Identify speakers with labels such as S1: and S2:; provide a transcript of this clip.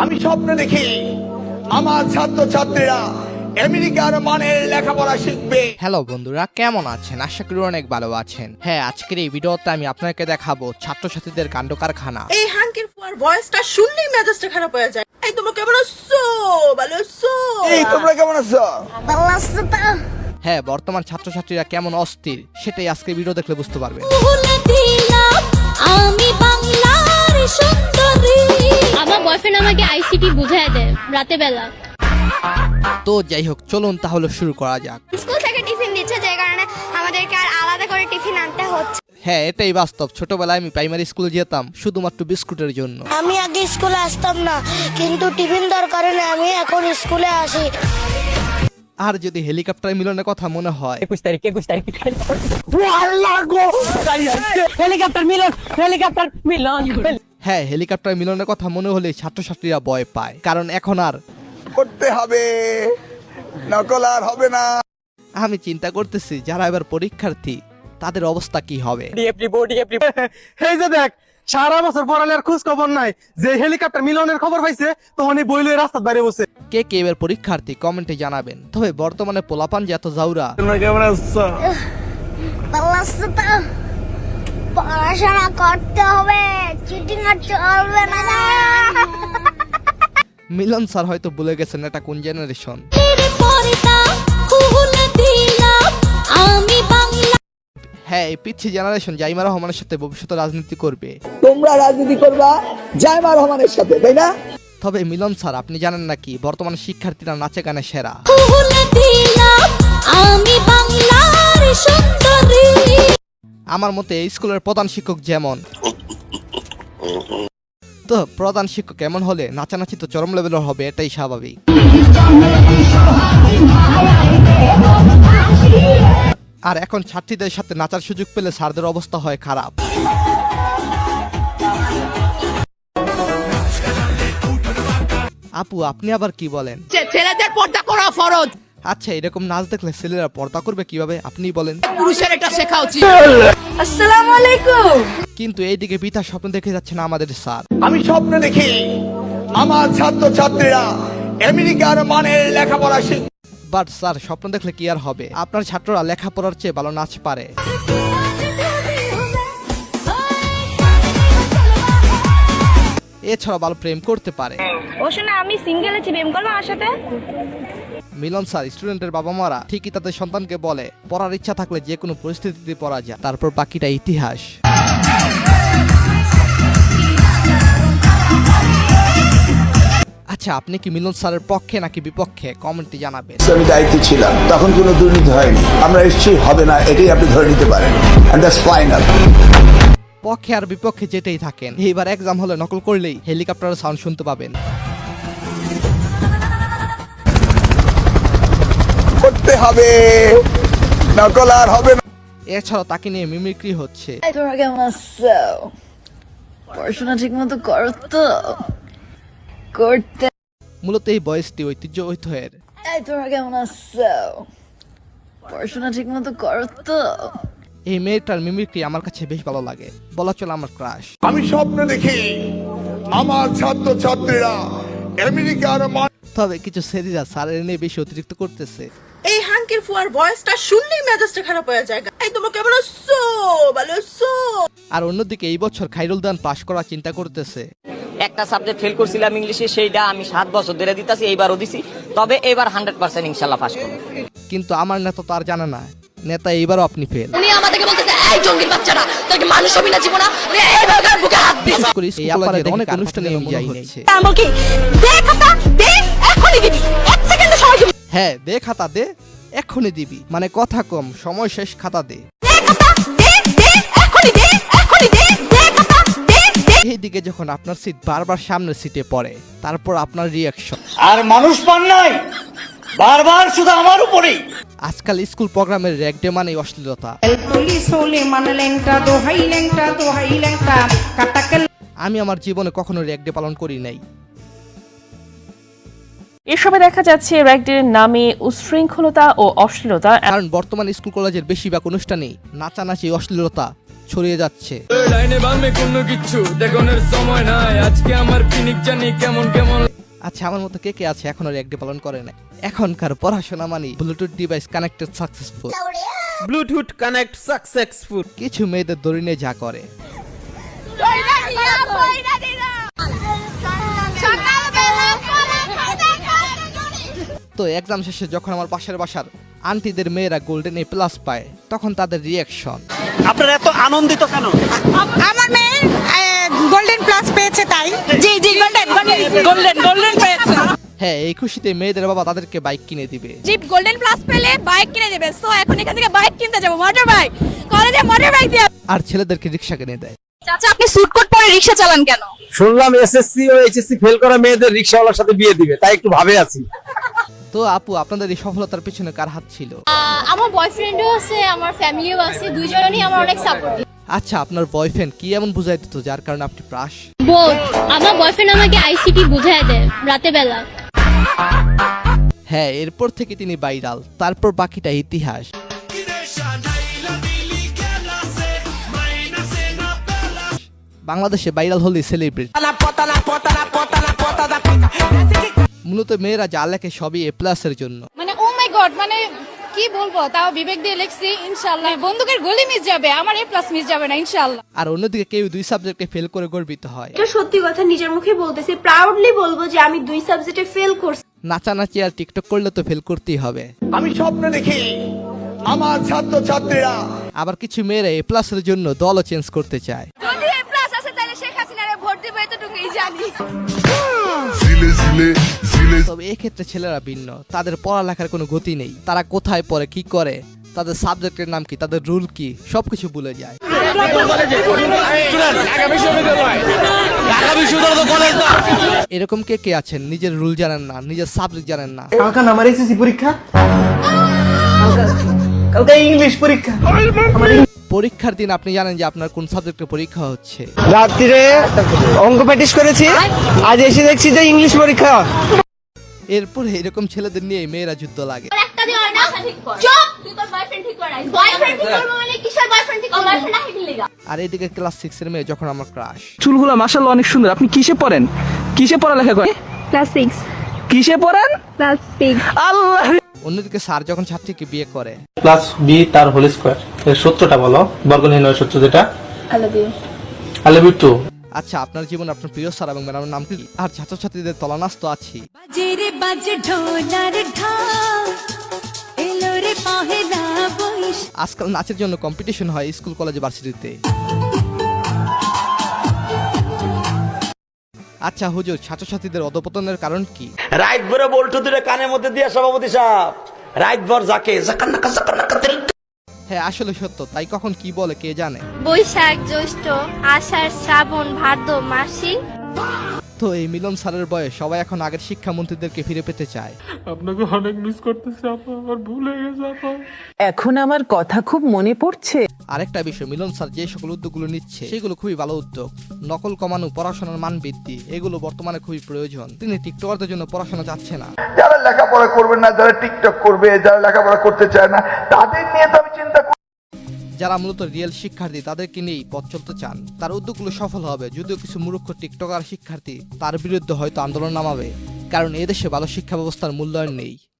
S1: আমি স্বপ্ন দেখি আমার ছাত্রছাত্রীরা আমেরিকার মানের লেখাপড়া শিখবে।
S2: হ্যালো বন্ধুরা, কেমন আছেন? আশা করি অনেক ভালো আছেন। হ্যাঁ, আজকের এই ভিডিওতে আমি আপনাকে দেখাবো ছাত্রছাত্রীদের কাণ্ড কারখানা।
S3: এই হাঙ্কির ফুয়ার ভয়েসটা শুনলেই মেজাজটা খারাপ হয়ে যায়। এই তোমরা কেমন আছো? ভালো আছো?
S1: এই তোমরা কেমন আছো?
S3: ভালো আছো তো?
S2: হ্যাঁ, বর্তমান ছাত্রছাত্রীরা কেমন অস্থির সেটাই আজকে ভিডিও দেখলে বুঝতে পারবেন।
S4: আমি বাংলার সুন্দরী। আমার বয়ফ্রেন্ড আমাকে আইসিটি বুঝায় দেয় রাতে বেলা।
S2: তো যাই হোক, চলুন তাহলে শুরু করা যাক।
S5: স্কুল থেকে টিফিন দিচ্ছে, যে কারণে আমাদেরকে আর আলাদা করে টিফিন আনতে হচ্ছে।
S2: হ্যাঁ, এটাই বাস্তব। ছোটবেলায় আমি প্রাইমারি স্কুলে যেতাম শুধুমাত্র বিস্কুটের জন্য।
S6: আমি আগে স্কুলে আসতাম না, কিন্তু টিফিন দেওয়ার কারণে আমি এখন স্কুলে আসি।
S2: আর যদি হেলিকপ্টার মিলনের কথা মনে হয়,
S7: 21 তারিখ হেলিকপ্টার মিলন।
S2: হ্যাঁ, হেলিকপ্টার মিলনের কথা মনে হলে ছাত্রছাত্রীরা ভয় পায়, কারণ এখন আর
S1: করতে হবে, নকল আর হবে না।
S2: আমি চিন্তা করতেছি যারা এবার পরীক্ষার্থী তাদের অবস্থা কি হবে।
S7: এই যে দেখ, সারা বছর পড়ালের খোঁজ খবর নাই, যে হেলিকপ্টার মিলনের খবর পাইছে তখন এই বইলে রাস্তার বাইরে বসে।
S2: কে কে এবার পরীক্ষার্থী কমেন্টে জানাবেন। তবে বর্তমানে পোলাপান যে এত জাউরা,
S7: কেমন আছো?
S6: ভালো আছো তো? পড়াশোনা করতে হবে, চিটিং আর চলবে না।
S2: মিলন স্যার হয়তো ভুলে গেছেন এটা কোন জেনারেশন।
S4: আমি বাংলা।
S2: হ্যাঁ, এই পিচ্ছি জেনারেশন জাইমা রহমানের সাথে ভবিষ্যতে রাজনীতি করবে।
S1: তোমরা রাজনীতি করবা জাইমা রহমানের সাথে, তাই না?
S2: তবে মিলন স্যার, আপনি জানেন নাকি বর্তমানে শিক্ষার্থীরা নাচে গানে সেরা।
S4: আমি বাংলার সুন্দরী।
S2: আমার মতে এই স্কুলের প্রধান শিক্ষক যেমন, তো প্রধান শিক্ষক এমন হলে নাচানাচি তো চরম লেভেলের হবে, এটাই স্বাভাবিক। আর এখন ছাত্রীদের সাথে নাচার সুযোগ পেলে স্যারদের অবস্থা হয় খারাপ। আপু, আপনি আবার কি বলেন?
S3: ছেলেদের পর্দা করা ফরজ,
S2: আচ্ছা, এরকম নাচ দেখলে ছেলেরা পর্দা করবে কিভাবে আপনিই বলেন।
S3: পুরুষের এটা শেখা উচিত।
S5: আসসালামু আলাইকুম।
S2: কিন্তু এইদিকে বৃথা স্বপ্ন দেখে যাচ্ছে না আমাদের স্যার।
S1: আমি স্বপ্ন দেখি আমার ছাত্রছাত্রীরা আমেরিকার মানের লেখাপড়া শিখবে।
S2: বাট স্যার, স্বপ্ন দেখলে কি আর হবে? আপনার ছাত্ররা লেখাপড়ার চেয়ে ভালো নাচ পারে। এছাড়া ভালো প্রেম করতে পারে।
S5: ও শোনা, আমি সিঙ্গেল আছি, প্রেম করবে আমার সাথে?
S2: মিলন স্যার, স্টুডেন্টের বাবা মারা ঠিকই তাদের সন্তানকে বলে পড়ার ইচ্ছা থাকলে যে কোনো পরিস্থিতিতে পড়া যায়, তারপর বাকিটা ইতিহাস। আচ্ছা, আপনি কি মিলন স্যারের পক্ষে নাকি বিপক্ষে কমেন্টে জানাবেন।
S8: আমি দায়িত্বে ছিলাম, তখন কোনো দুর্নীতি হয়নি, আমরা নিশ্চয়ই হবে না, এটাই আপনি ধরে নিতে পারেন। And that's final.
S2: পক্ষে আর বিপক্ষে যেতেই থাকেন, এইবার এক্সাম হলে নকল করলেই হেলিকপ্টারের সাউন্ড শুনতে পাবেন।
S1: করতে হবে, নকল আর হবে না।
S2: এছাড়াও তাকে নিয়ে মিমিক্রি হচ্ছে।
S3: তোমরা কেমন আছো? পড়াশোনা ঠিক মতো করো তো? করতে।
S2: মূলত এই বয়সটি ঐতিহ্য ঐতিহ্যের।
S3: এই তোমরা কেমন আছো? পড়াশোনা ঠিক মতো করো তো?
S2: এই মেয়েটার মিমিক্রি আমার কাছে বেশ ভালো লাগে, বলা চলে আমার ক্রাশ।
S1: আমি স্বপ্ন দেখি আমার ছাত্রছাত্রীরা আমেরিকার মান।
S2: তবে কিছু সেরিরা স্যারের নিয়ে বেশি অতিরিক্ত করতেছে।
S3: এই হাঙ্কির ফুয়ার ভয়েসটা শুনলেই মেজাজটা খারাপ হয়ে যায়। এই তোমরা কেমন আছো? ভালো আছো?
S2: আর অন্যদিকে এই বছর খাইরুল দান পাশ করার চিন্তা করতেছে।
S7: একটা সাবজেক্ট ফেল করছিলাম ইংলিশে, সেইটা আমি 7 বছর ধরে দিতাছি, এইবারও দিছি, তবে এবার 100% ইনশাআল্লাহ পাস করব।
S2: কিন্তু আমার নেতা তো আর জানে না, নেতা এইবারও আপনি ফেল।
S4: উনি আমাদেরকে বলতেছে, এই জঙ্গির বাচ্চারা, তোর কি মানুষ হবি না জীবনে? এইভাবে বুকে হাত দিস।
S2: এই কলেজের অনেক অনুষ্ঠানে আমি যাই নাই।
S4: আমল কি? দে খাতা, দে, এখনই দিবি, 1 সেকেন্ডে সময় দিবি।
S2: হ্যাঁ, দে খাতা দে, এক্ষুনি দিবি, মানে কথা কম, সময় শেষ, খাতা দে।
S4: দে খাতা, দে, দে, এখনই দে, এখনই দে, দে খাতা, দে, দে।
S2: এইদিকে যখন আপনার সিট বারবার সামনের সিটে পড়ে, তারপর আপনার রিয়াকশন।
S7: আর মানুষ পান নাই, বারবার শুধু আমার উপরেই।
S2: আজকাল স্কুল প্রোগ্রামের র্যাক ডে মানে অশ্লীলতা। আমি আমার জীবনে কখনো র্যাক ডে পালন করি নাই।
S9: এসবে দেখা যাচ্ছে র্যাগডের নামে উশৃঙ্খলতা ও অশ্লীলতা।
S2: কারণ বর্তমান স্কুল কলেজের বেশিরভাগ অনুষ্ঠানেই নাচানাচি অশ্লীলতা ছড়িয়ে যাচ্ছে।
S10: লাইনে বামে কোনো কিছু দেখানোর সময় নাই, আজকে আমার পিনিক জানি কেমন কেমন।
S2: আচ্ছা, আমার মতো কে কে আছে এখনো রিয়েক্ট পালন করে না? এখনকার পড়াশোনা মানে Bluetooth device connected successful.
S10: Bluetooth connect successful.
S2: কিছু মেয়েদের দড়ি নিয়ে যা করে। তো এক্সাম শেষে যখন আমার পাশের বাসার আন্টিদের মেয়েরা গোল্ডেন এ প্লাস পায়, তখন তাদের রিয়াকশন।
S7: আপনারা এত আনন্দিত কেন?
S3: আমার মেয়ে গোল্ডেন প্লাস পেয়েছে তাই। জি জি গোল্ডেন পেয়েছে।
S2: হ্যাঁ, এই খুশিতে মেয়েদের বাবা তাদেরকে বাইক কিনে দিবে।
S5: জিপ গোল্ডেন প্লাস পেলে বাইক কিনে দেবে। সো এখন এখান থেকে বাইক কিনতে যাব, মোটর বাইক, কলেজে মোটর বাইক দিয়ে।
S2: আর ছেলেদেরকে রিক্সা কিনে দেয়।
S5: চাচা আপনি স্যুট কোট পরে রিকশা চালান কেন?
S10: শুনলাম এসএসসি ও এইচএসসি ফেল করা মেয়েদের রিকশাওয়ালার সাথে বিয়ে দিবে, তাই একটু ভাবে আছি।
S2: তো আপু, আপনাদের এই সফলতার পিছনে কার হাত ছিল?
S4: আমার বয়ফ্রেন্ডও আছে, আমার ফ্যামিলিও আছে, দুইজনই আমার অনেক সাপোর্টিভ।
S2: আচ্ছা, আপনার বয়ফ্রেন্ড কি এমন বুঝাই দিত যার কারণে আপনি পাস?
S4: বোধ আমার বয়ফ্রেন্ড আমাকে আইসিটি বুঝায় দেয় রাতে বেলা।
S2: হ্যাঁ, এরপর থেকে তিনি ভাইরাল, তারপর বাকিটা ইতিহাস। বাংলাদেশে ভাইরাল হলে সেলিব্রিটি। মূলত মেয়েরা যা লেখে সবই এ প্লাসের জন্য।
S5: মানে ও মাই গড, মানে কি বলবো, তাও বিবেক দিয়ে লিখছি ইনশাআল্লাহ। বন্দুকের গুলি মিস যাবে, আমার এ প্লাস মিস যাবে না ইনশাআল্লাহ।
S2: আর অন্যদিকে কেউ 2 সাবজেক্টে ফেল করে গর্বিত হয়।
S11: এটা সত্যি কথা, নিজের মুখে বলতেছি, প্রাউডলি বলবো যে আমি 2 সাবজেক্টে ফেল করছি।
S2: নাচানাচি আর টিকটক করলে তো ফেল করতেই হবে।
S1: আমি স্বপ্ন দেখি আমার ছাত্রছাত্রীরা
S2: আবার কিছু মেয়েরা এ প্লাসের জন্য দলও চেঞ্জ করতে চায়।
S5: যদি এ প্লাস আসে তাহলে শেখ হাসিনারে ভোট দিবে, এতটুকুই জানি।
S2: তবে এক্ষেত্রে ছেলেরা ভিন্ন, তাদের পড়ালেখার কোনো গতি নেই। তারা কোথায় পড়ে, কি করে, তাদের সাবজেক্টের নাম কি, তাদের রুল কি, সবকিছু ভুলে যায়। এরকম কে কে আছেন নিজের রুল জানেন না, নিজের সাবজেক্ট জানেন না?
S7: কালকে আমার এসএসসি পরীক্ষা, কালকে ইংলিশ পরীক্ষা।
S2: পরীক্ষার দিন আপনি জানেন যে আপনার কোন সাবজেক্টের পরীক্ষা হচ্ছে।
S7: রাত্রিরে অঙ্ক প্র্যাকটিস করেছি, আজ এসে দেখছি যে ইংলিশ পরীক্ষা।
S2: এরপরে এরকম ছেলেদের নিয়ে মেয়েরা যুদ্ধ লাগে।
S4: একটা দিন হয় না চুপ, তুই তোর বয়ফ্রেন্ড ঠিক করে বয়ফ্রেন্ড ঠিক করব মানে কিসের বয়ফ্রেন্ড ঠিক করব? বয়ফ্রেন্ড না হিট লাগা।
S2: আর এদিকে ক্লাস 6 এর মেয়ে যখন আমার ক্রাশ।
S7: চুলগুলো মাশাআল্লাহ অনেক সুন্দর। আপনি কিসে পড়েন? কিসে পড়ালেখা করেন?
S5: ক্লাস 6।
S7: কিসে পড়েন?
S5: ক্লাস 6।
S7: আল্লাহ।
S2: অন্যদিকে স্যার যখন ছাত্রীকে বিয়ে করে।
S10: প্লাস বি তার হোল স্কয়ার এর সূত্রটা বলো, বর্গনির্ণয় সূত্র যেটা। I love you too.
S2: আচ্ছা, আপনার জীবন আপনার প্রিয় স্যার এবং ম্যাডামের নাম কি? আর ছাত্রছাত্রীদের তলানাস তো আছে। আজকাল নাচের জন্য কম্পিটিশন হয় স্কুল, কলেজ, ভার্সিটিতে। আচ্ছা হুজুর, ছাত্রছাত্রীদের অধপতনের কারণ কি?
S12: রাইট ভরে বল্টু দুটো কানের মধ্যে দিয়ে সভাপতি সাহেব রাইট ভর যাকে জাকান্নাকা
S2: হ্যাঁ, আসলে সত্য। তাই কখন কি বলে কে জানে।
S5: বৈশাখ, জ্যৈষ্ঠ, আষাঢ়, শ্রাবণ, ভাদ্র মাসি।
S2: তো এই মিলন স্যারের বয়স সবাই এখন আগের শিক্ষামন্ত্রীদেরকে ফিরে পেতে চায়।
S7: আপনাকে অনেক মিস করতেছি আপা, আমার ভুল হয়ে গেছে আপা।
S3: এখন আমার কথা খুব মনে পড়ছে।
S2: আরেকটা বিষয়, মিলন স্যার যে সকল উদ্যোগগুলো নিচ্ছে সেগুলো খুবই ভালো উদ্যোগ। নকল কমানো, পড়াশোনার মান বৃদ্ধি, এগুলো বর্তমানে খুবই প্রয়োজন। তিনি টিকটকারদের জন্য পড়াশোনা চাচ্ছে না।
S8: যারা লেখাপড়া করবে না, যারা টিকটক করবে, যারা লেখাপড়া করতে চায় না, তাদের নিয়ে তো আমি চিন্তা করি।
S2: যারা মূলত রিয়েল শিক্ষার্থী তাদেরকে নিয়েই পথ চলতে চান। তার উদ্যোগগুলো সফল হবে, যদিও কিছু মূর্খ টিকটকার শিক্ষার্থী তার বিরুদ্ধে হয়তো আন্দোলন নামাবে, কারণ এদেশে ভালো শিক্ষা ব্যবস্থার মূল্যায়ন নেই।